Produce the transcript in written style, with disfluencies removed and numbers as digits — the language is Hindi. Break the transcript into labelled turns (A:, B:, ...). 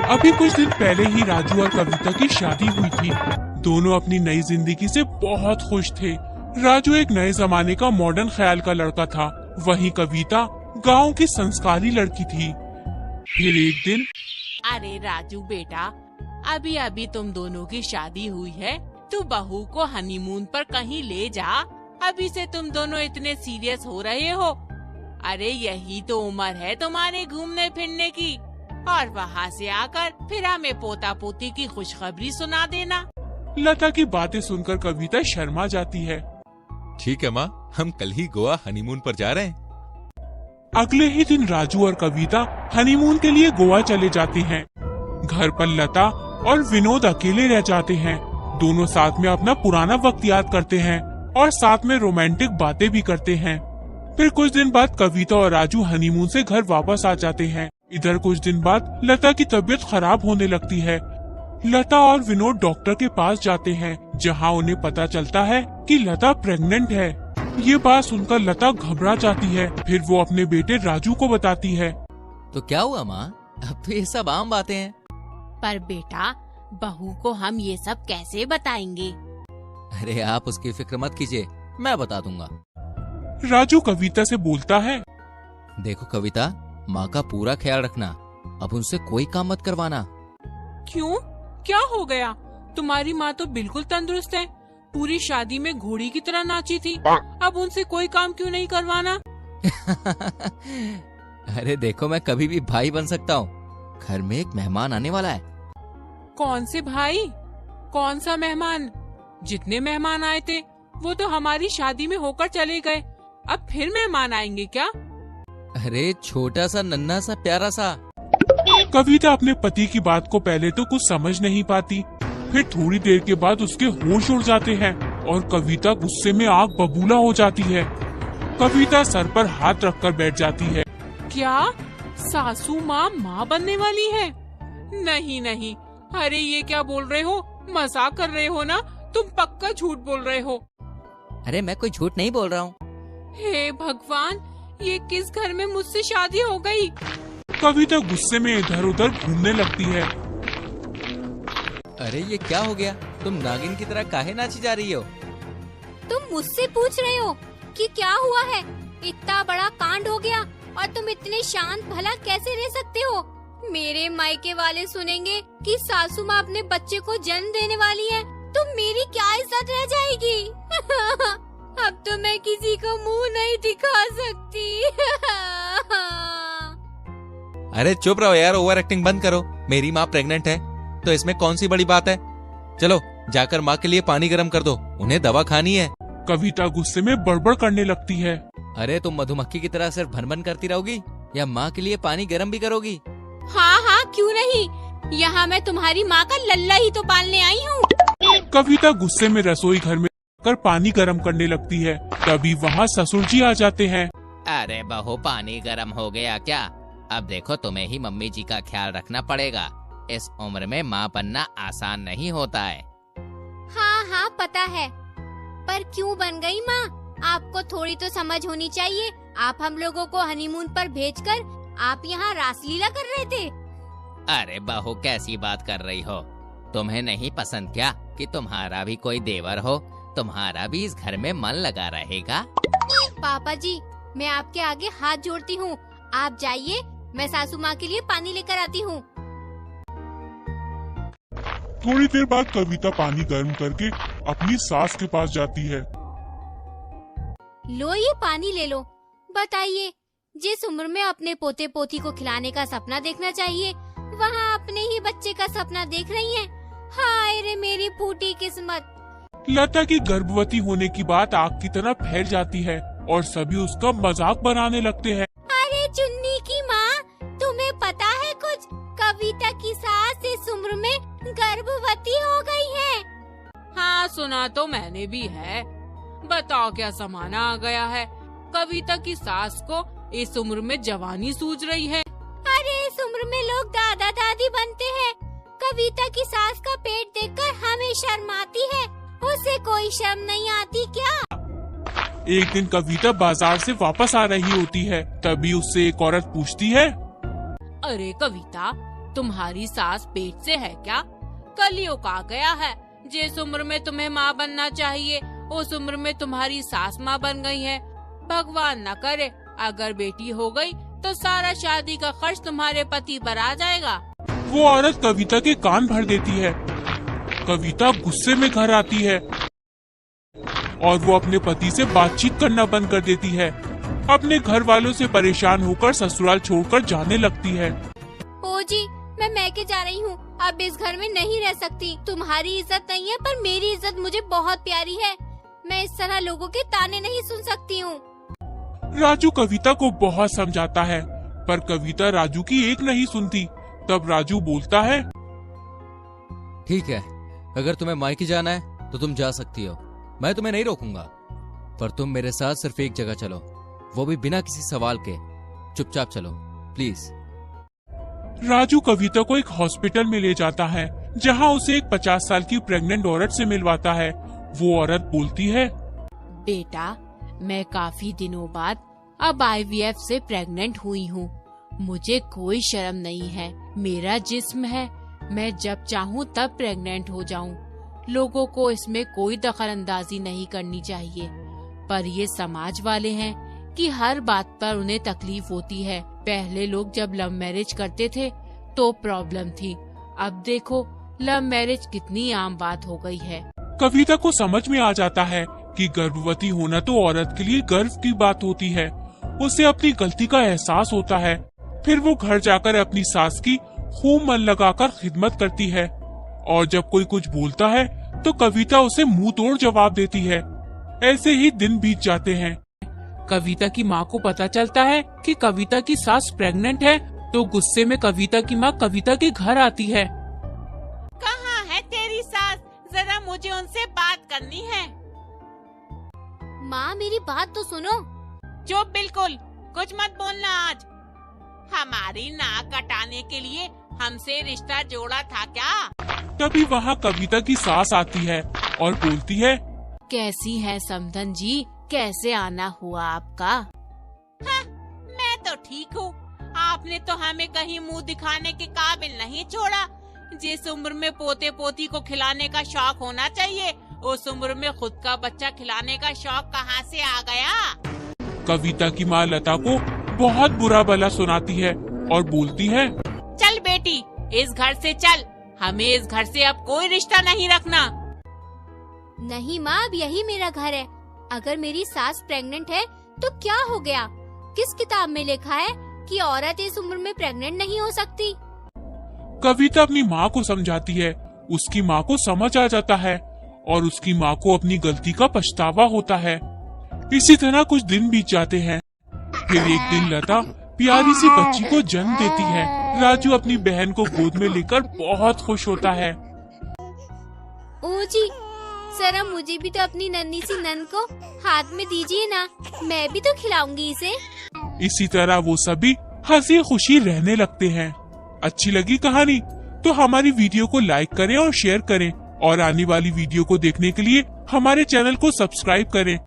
A: अभी कुछ दिन पहले ही राजू और कविता की शादी हुई थी। दोनों अपनी नई जिंदगी से बहुत खुश थे। राजू एक नए जमाने का मॉडर्न ख्याल का लड़का था, वहीं कविता गांव की संस्कारी लड़की थी। फिर एक दिन,
B: अरे राजू बेटा, अभी अभी तुम दोनों की शादी हुई है, तू बहू को हनीमून पर कहीं ले जा। अभी से तुम दोनों इतने सीरियस हो रहे हो। अरे यही तो उम्र है तुम्हारे घूमने फिरने की, और वहाँ से आकर फिर हमें पोता पोती की खुशखबरी सुना देना।
A: लता की बातें सुनकर कविता शर्मा जाती है।
C: ठीक है माँ, हम कल ही गोवा हनीमून पर जा रहे हैं।
A: अगले ही दिन राजू और कविता हनीमून के लिए गोवा चले जाते हैं। घर पर लता और विनोद अकेले रह जाते हैं। दोनों साथ में अपना पुराना वक्त याद करते हैं और साथ में रोमांटिक बातें भी करते हैं। फिर कुछ दिन बाद कविता और राजू हनीमून से घर वापस आ जाते हैं। इधर कुछ दिन बाद लता की तबीयत खराब होने लगती है। लता और विनोद डॉक्टर के पास जाते हैं, जहां उन्हें पता चलता है कि लता प्रेग्नेंट है। ये बात सुनकर लता घबरा जाती है। फिर वो अपने बेटे राजू को बताती है।
D: तो क्या हुआ माँ, अब तो ये सब आम बातें हैं।
B: पर बेटा, बहू को हम ये सब कैसे बताएंगे?
D: अरे आप उसकी फिक्र मत कीजिए, मैं बता दूंगा।
A: राजू कविता से बोलता है।
D: देखो कविता, माँ का पूरा ख्याल रखना, अब उनसे कोई काम मत करवाना।
B: क्यों, क्या हो गया? तुम्हारी माँ तो बिल्कुल तंदुरुस्त है, पूरी शादी में घोड़ी की तरह नाची थी। अब उनसे कोई काम क्यों नहीं करवाना?
D: अरे देखो, मैं कभी भी भाई बन सकता हूँ। घर में एक मेहमान आने वाला है।
B: कौन से भाई? कौन सा मेहमान? जितने मेहमान आए थे वो तो हमारी शादी में होकर चले गए, अब फिर मेहमान आएंगे क्या?
D: अरे छोटा सा नन्हा सा प्यारा सा।
A: कविता अपने पति की बात को पहले तो कुछ समझ नहीं पाती, फिर थोड़ी देर के बाद उसके होश उड़ जाते हैं और कविता गुस्से में आग बबूला हो जाती है। कविता सर पर हाथ रखकर बैठ जाती है।
B: क्या सासू माँ माँ बनने वाली है? नहीं नहीं, अरे ये क्या बोल रहे हो? मजाक कर रहे हो ना? तुम पक्का झूठ बोल रहे हो।
D: अरे मैं कोई झूठ नहीं बोल रहा हूँ।
B: हे भगवान, ये किस घर में मुझसे शादी हो गई?
A: कविता गुस्से में इधर उधर घूमने लगती है।
D: अरे ये क्या हो गया? तुम नागिन की तरह काहे नाची जा रही हो?
E: तुम मुझसे पूछ रहे हो कि क्या हुआ है? इतना बड़ा कांड हो गया और तुम इतने शांत भला कैसे रह सकते हो? मेरे मायके वाले सुनेंगे कि सासू माँ अपने बच्चे को जन्म देने वाली है, तो मेरी क्या इज्जत रह जाएगी? अब तो मैं किसी को मुंह नहीं दिखा सकती।
C: अरे चुप रहो यार, ओवर एक्टिंग बंद करो। मेरी माँ प्रेग्नेंट है तो इसमें कौन सी बड़ी बात है? चलो जाकर माँ के लिए पानी गर्म कर दो, उन्हें दवा खानी है।
A: कविता गुस्से में बड़बड़ करने लगती है।
D: अरे तुम मधुमक्खी की तरह सिर्फ भन भन करती रहोगी या माँ के लिए पानी गर्म भी करोगी?
E: हाँ हाँ, क्यों नहीं, यहाँ मैं तुम्हारी माँ का लल्ला ही तो पालने आई हूँ।
A: कविता गुस्से में रसोई घर में कर पानी गर्म करने लगती है। तभी वहाँ ससुर जी आ जाते हैं।
D: अरे बहू, पानी गर्म हो गया क्या? अब देखो, तुम्हें ही मम्मी जी का ख्याल रखना पड़ेगा। इस उम्र में माँ बनना आसान नहीं होता है।
E: हाँ हाँ पता है, पर क्यों बन गई माँ? आपको थोड़ी तो समझ होनी चाहिए। आप हम लोगों को हनीमून पर भेजकर आप यहाँ रासलीला कर रहे थे।
D: अरे बहू, कैसी बात कर रही हो? तुम्हें नहीं पसंद क्या कि तुम्हारा भी कोई देवर हो? तुम्हारा भी इस घर में मन लगा रहेगा।
E: पापा जी, मैं आपके आगे हाथ जोड़ती हूँ, आप जाइए, मैं सासू माँ के लिए पानी लेकर आती हूँ।
A: थोड़ी देर बाद कविता पानी गर्म करके अपनी सास के पास जाती है।
E: लो ये पानी ले लो। बताइए, जिस उम्र में अपने पोते पोती को खिलाने का सपना देखना चाहिए, वहाँ अपने ही बच्चे का सपना देख रही हैं। हाय रे मेरी फूटी किस्मत।
A: लता की गर्भवती होने की बात आग की तरह फैल जाती है और सभी उसका मजाक बनाने लगते हैं।
E: अरे चुन्नी की माँ, तुम्हें पता है कुछ? कविता की सास इस उम्र में गर्भवती हो गई है।
B: हाँ, सुना तो मैंने भी है। बताओ क्या समाना आ गया है? कविता की सास को इस उम्र में जवानी सूझ रही है।
E: अरे इस उम्र में लोग दादा दादी बनते हैं। कविता की सास का पेट देखकर हमें शर्म आती है, उसे कोई शर्म नहीं आती क्या?
A: एक दिन कविता बाजार से वापस आ रही होती है, तभी उससे एक औरत पूछती है।
B: अरे कविता, तुम्हारी सास पेट से है क्या? कलयुग आ गया है। जिस उम्र में तुम्हें माँ बनना चाहिए उस उम्र में तुम्हारी सास माँ बन गई है। भगवान न करे अगर बेटी हो गई तो सारा शादी का खर्च तुम्हारे पति पर आ जाएगा।
A: वो औरत कविता के कान भर देती है। कविता गुस्से में घर आती है और वो अपने पति से बातचीत करना बंद कर देती है। अपने घर वालों से परेशान होकर ससुराल छोड़कर जाने लगती है।
E: ओ जी, मैं मैके जा रही हूँ। अब इस घर में नहीं रह सकती। तुम्हारी इज्जत नहीं है पर मेरी इज्जत मुझे बहुत प्यारी है। मैं इस तरह लोगों के ताने नहीं सुन सकती हूँ।
A: राजू कविता को बहुत समझाता है पर कविता राजू की एक नहीं सुनती। तब राजू बोलता है,
C: ठीक है, अगर तुम्हें मायके जाना है तो तुम जा सकती हो, मैं तुम्हें नहीं रोकूंगा, पर तुम मेरे साथ सिर्फ एक जगह चलो, वो भी बिना किसी सवाल के। चुपचाप चलो प्लीज।
A: राजू कविता को एक हॉस्पिटल में ले जाता है जहां उसे एक 50 साल की प्रेग्नेंट औरत से मिलवाता है। वो औरत बोलती है,
B: बेटा, मैं काफी दिनों बाद अब IVF से प्रेग्नेंट हुई हूँ। मुझे कोई शर्म नहीं है। मेरा जिस्म है, मैं जब चाहूँ तब प्रेग्नेंट हो जाऊँ। लोगों को इसमें कोई दखलंदाजी नहीं करनी चाहिए, पर ये समाज वाले हैं कि हर बात पर उन्हें तकलीफ होती है। पहले लोग जब लव मैरिज करते थे तो प्रॉब्लम थी, अब देखो लव मैरिज कितनी आम बात हो गई है।
A: कविता को समझ में आ जाता है कि गर्भवती होना तो औरत के लिए गर्व की बात होती है। उसे अपनी गलती का एहसास होता है। फिर वो घर जाकर अपनी सास की खूब मन लगाकर खिदमत करती है और जब कोई कुछ बोलता है तो कविता उसे मुंह तोड़ जवाब देती है। ऐसे ही दिन बीत जाते हैं। कविता की माँ को पता चलता है कि कविता की सास प्रेग्नेंट है तो गुस्से में कविता की माँ कविता के घर आती है।
B: कहाँ है तेरी सास? जरा मुझे उनसे बात करनी है।
E: माँ, मेरी बात तो सुनो।
B: चुप, बिल्कुल कुछ मत बोलना। आज हमारी नाक कटाने के लिए हमसे रिश्ता जोड़ा था क्या?
A: तभी वहाँ कविता की सास आती है और बोलती है,
B: कैसी है समधन जी, कैसे आना हुआ आपका? हाँ, मैं तो ठीक हूँ। आपने तो हमें कहीं मुंह दिखाने के काबिल नहीं छोड़ा। जिस उम्र में पोते पोती को खिलाने का शौक होना चाहिए उस उम्र में खुद का बच्चा खिलाने का शौक कहाँ से आ गया?
A: कविता की माँ लता को बहुत बुरा भला सुनाती है और बोलती है,
B: चल बेटी, इस घर से चल। हमें इस घर से अब कोई रिश्ता नहीं रखना।
E: नहीं माँ, अब यही मेरा घर है। अगर मेरी सास प्रेग्नेंट है तो क्या हो गया? किस किताब में लिखा है कि औरत इस उम्र में प्रेग्नेंट नहीं हो सकती?
A: कविता अपनी माँ को समझाती है। उसकी माँ को समझ आ जाता है और उसकी माँ को अपनी गलती का पछतावा होता है। इसी तरह कुछ दिन बीत जाते हैं। फिर एक दिन लता प्यारी सी बच्ची को जन्म देती है। राजू अपनी बहन को गोद में लेकर बहुत खुश होता है।
E: ओ जी, जरा मुझे भी तो अपनी नन्ही सी नन को हाथ में दीजिए ना, मैं भी तो खिलाऊंगी इसे।
A: इसी तरह वो सभी हंसी खुशी रहने लगते हैं। अच्छी लगी कहानी तो हमारी वीडियो को लाइक करें और शेयर करें और आने वाली वीडियो को देखने के लिए हमारे चैनल को सब्सक्राइब करें।